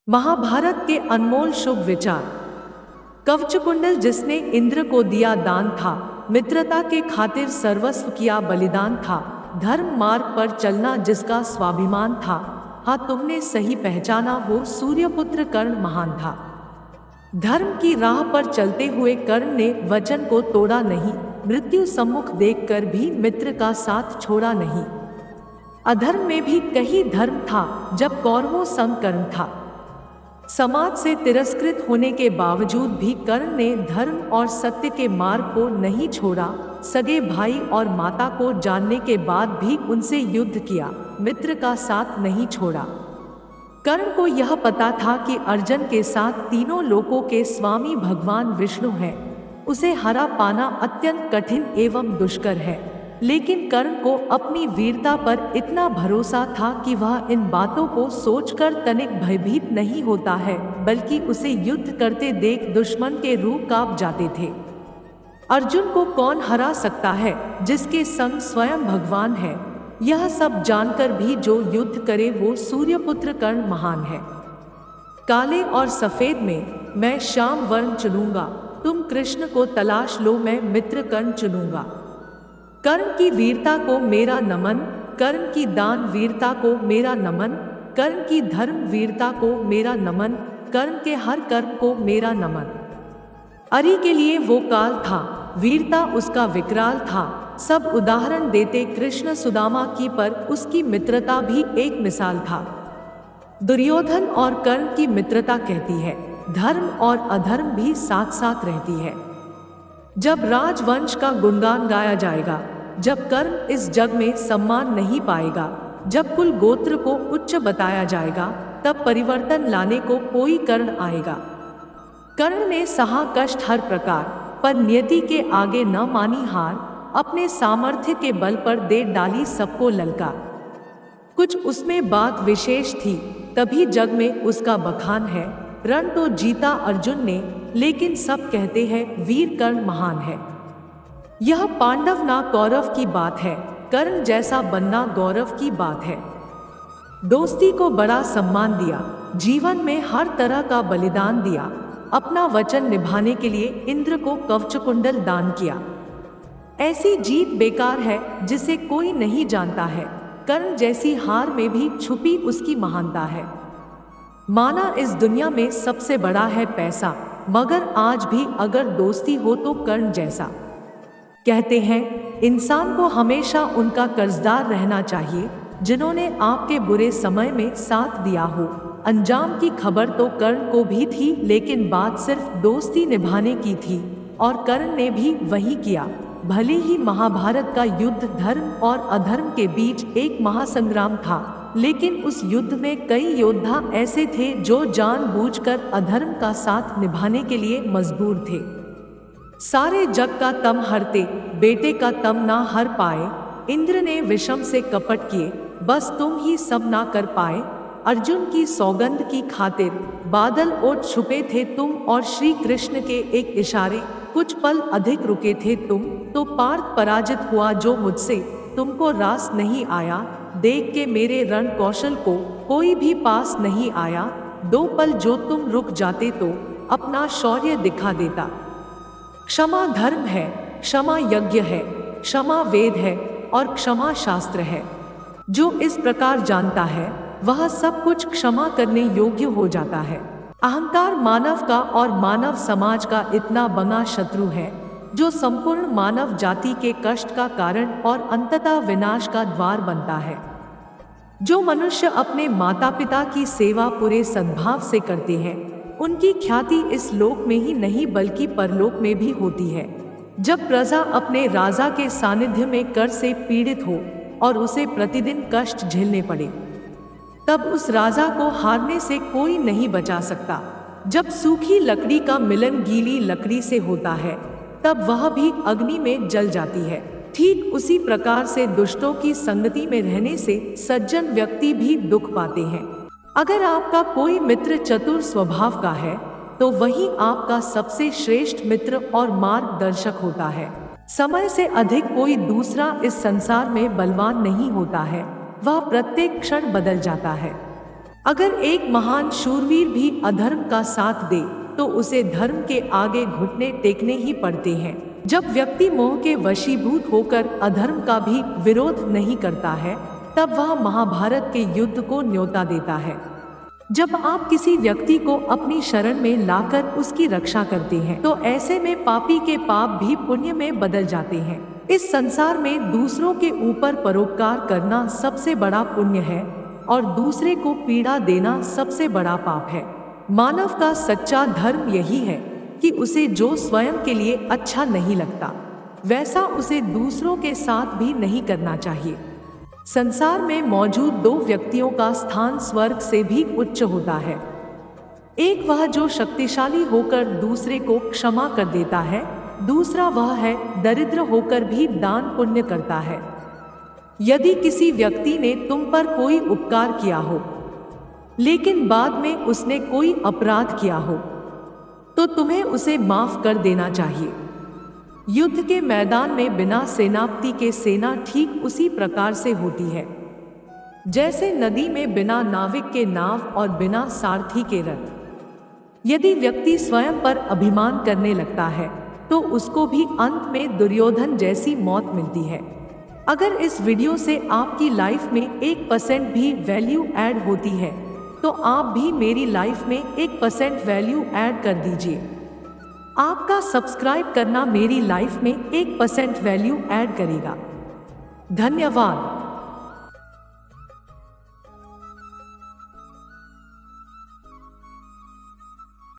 महाभारत के अनमोल शुभ विचार। कवच कुंडल जिसने इंद्र को दिया दान था, मित्रता के खातिर सर्वस्व किया बलिदान था, धर्म मार्ग पर चलना जिसका स्वाभिमान था। हाँ, तुमने सही पहचाना, वो सूर्यपुत्र कर्ण महान था। धर्म की राह पर चलते हुए कर्ण ने वचन को तोड़ा नहीं, मृत्यु सम्मुख देखकर भी मित्र का साथ छोड़ा नहीं। अधर्म में भी कहीं धर्म था जब कौरवों संग कर्ण था। समाज से तिरस्कृत होने के बावजूद भी कर्ण ने धर्म और सत्य के मार्ग को नहीं छोड़ा। सगे भाई और माता को जानने के बाद भी उनसे युद्ध किया, मित्र का साथ नहीं छोड़ा। कर्ण को यह पता था कि अर्जुन के साथ तीनों लोकों के स्वामी भगवान विष्णु हैं, उसे हरा पाना अत्यंत कठिन एवं दुष्कर है। लेकिन कर्ण को अपनी वीरता पर इतना भरोसा था कि वह इन बातों को सोचकर तनिक भयभीत नहीं होता है, बल्कि उसे युद्ध करते देख दुश्मन के रूह कांप जाते थे। अर्जुन को कौन हरा सकता है जिसके संग स्वयं भगवान है। यह सब जानकर भी जो युद्ध करे वो सूर्यपुत्र कर्ण महान है। काले और सफेद में मैं श्याम वर्ण चुनूंगा, तुम कृष्ण को तलाश लो, मैं मित्र कर्ण चुनूंगा। कर्ण की वीरता को मेरा नमन, कर्ण की दान वीरता को मेरा नमन, कर्ण की धर्म वीरता को मेरा नमन, कर्ण के हर कर्म को मेरा नमन। अरि के लिए वो काल था, वीरता उसका विकराल था। सब उदाहरण देते कृष्ण सुदामा की, पर उसकी मित्रता भी एक मिसाल था। दुर्योधन और कर्ण की मित्रता कहती है धर्म और अधर्म भी साथ साथ रहती है। जब राजवंश का गुणगान गाया जाएगा, जब कर्ण इस जग में सम्मान नहीं पाएगा, जब कुल गोत्र को उच्च बताया जाएगा, तब परिवर्तन लाने को कोई कर्ण आएगा। कर्ण ने सहा कष्ट हर प्रकार, पर नियति के आगे न मानी हार, अपने सामर्थ्य के बल पर दे डाली सबको ललकार। कुछ उसमें बात विशेष थी, तभी जग में उसका बखान है। रण तो जीता अर्जुन ने, लेकिन सब कहते हैं वीर कर्ण महान है। यह पांडव ना कौरव की बात है, कर्ण जैसा बनना गौरव की बात है। दोस्ती को बड़ा सम्मान दिया, जीवन में हर तरह का बलिदान दिया, अपना वचन निभाने के लिए इंद्र को कवच कुंडल दान किया। ऐसी जीत बेकार है जिसे कोई नहीं जानता है। कर्ण जैसी हार में भी छुपी उसकी महानता है। माना इस दुनिया में सबसे बड़ा है पैसा, मगर आज भी अगर दोस्ती हो तो कर्ण जैसा। कहते हैं इंसान को हमेशा उनका कर्जदार रहना चाहिए जिन्होंने आपके बुरे समय में साथ दिया हो। अंजाम की खबर तो कर्ण को भी थी, लेकिन बात सिर्फ दोस्ती निभाने की थी, और कर्ण ने भी वही किया। भले ही महाभारत का युद्ध धर्म और अधर्म के बीच एक महासंग्राम था, लेकिन उस युद्ध में कई योद्धा ऐसे थे जो जानबूझकर अधर्म का साथ निभाने के लिए मजबूर थे। सारे जग का तम हरते, बेटे का तम ना हर पाए। इंद्र ने विषम से कपट किए, बस तुम ही सब ना कर पाए। अर्जुन की सौगंध की खातिर बादल ओट छुपे थे तुम, और श्री कृष्ण के एक इशारे कुछ पल अधिक रुके थे तुम। तो पार्थ पराजित हुआ जो मुझसे, तुमको रास नहीं आया। देख के मेरे रण कौशल को कोई भी पास नहीं आया। 2 पल जो तुम रुक जाते तो अपना शौर्य दिखा देता। क्षमा धर्म है, क्षमा यज्ञ है, क्षमा वेद है और क्षमा शास्त्र है। जो इस प्रकार जानता है वह सब कुछ क्षमा करने योग्य हो जाता है। अहंकार मानव का और मानव समाज का इतना बड़ा शत्रु है जो संपूर्ण मानव जाति के कष्ट का कारण और अंततः विनाश का द्वार बनता है। जो मनुष्य अपने माता पिता की सेवा पूरे सद्भाव से करते हैं, उनकी ख्याति इस लोक में ही नहीं बल्कि परलोक में भी होती है। जब प्रजा अपने राजा के सानिध्य में कर से पीड़ित हो और उसे प्रतिदिन कष्ट झेलने पड़े, तब उस राजा को हारने से कोई नहीं बचा सकता। जब सूखी लकड़ी का मिलन गीली लकड़ी से होता है, तब वह भी अग्नि में जल जाती है। ठीक उसी प्रकार से दुष्टों की संगति में रहने से सज्जन व्यक्ति भी दुख पाते हैं। अगर आपका कोई मित्र चतुर स्वभाव का है, तो वही आपका सबसे श्रेष्ठ मित्र और मार्गदर्शक होता है। समय से अधिक कोई दूसरा इस संसार में बलवान नहीं होता है, वह प्रत्येक क्षण बदल जाता है। अगर एक महान शूरवीर भी अधर्म का साथ दे तो उसे धर्म के आगे घुटने टेकने ही पड़ते हैं। जब व्यक्ति मोह के वशीभूत होकर अधर्म का भी विरोध नहीं करता है, तब वह महाभारत के युद्ध को न्योता देता है। जब आप किसी व्यक्ति को अपनी शरण में लाकर उसकी रक्षा करते हैं, तो ऐसे में पापी के पाप भी पुण्य में बदल जाते हैं। इस संसार में दूसरों के ऊपर परोपकार करना सबसे बड़ा पुण्य है और दूसरे को पीड़ा देना सबसे बड़ा पाप है। मानव का सच्चा धर्म यही है कि उसे जो स्वयं के लिए अच्छा नहीं लगता, वैसा उसे दूसरों के साथ भी नहीं करना चाहिए। संसार में मौजूद दो व्यक्तियों का स्थान स्वर्ग से भी उच्च होता है। एक वह जो शक्तिशाली होकर दूसरे को क्षमा कर देता है, दूसरा वह है दरिद्र होकर भी दान पुण्य करता है। यदि किसी व्यक्ति ने तुम पर कोई उपकार किया हो, लेकिन बाद में उसने कोई अपराध किया हो, तो तुम्हें उसे माफ कर देना चाहिए। युद्ध के मैदान में बिना सेनापति के सेना ठीक उसी प्रकार से होती है जैसे नदी में बिना नाविक के नाव और बिना सारथी के रथ। यदि व्यक्ति स्वयं पर अभिमान करने लगता है तो उसको भी अंत में दुर्योधन जैसी मौत मिलती है। अगर इस वीडियो से आपकी लाइफ में 1% भी वैल्यू ऐड होती है तो आप भी मेरी लाइफ में 1% वैल्यू ऐड कर दीजिए। आपका सब्सक्राइब करना मेरी लाइफ में 1% वैल्यू ऐड करेगा। धन्यवाद।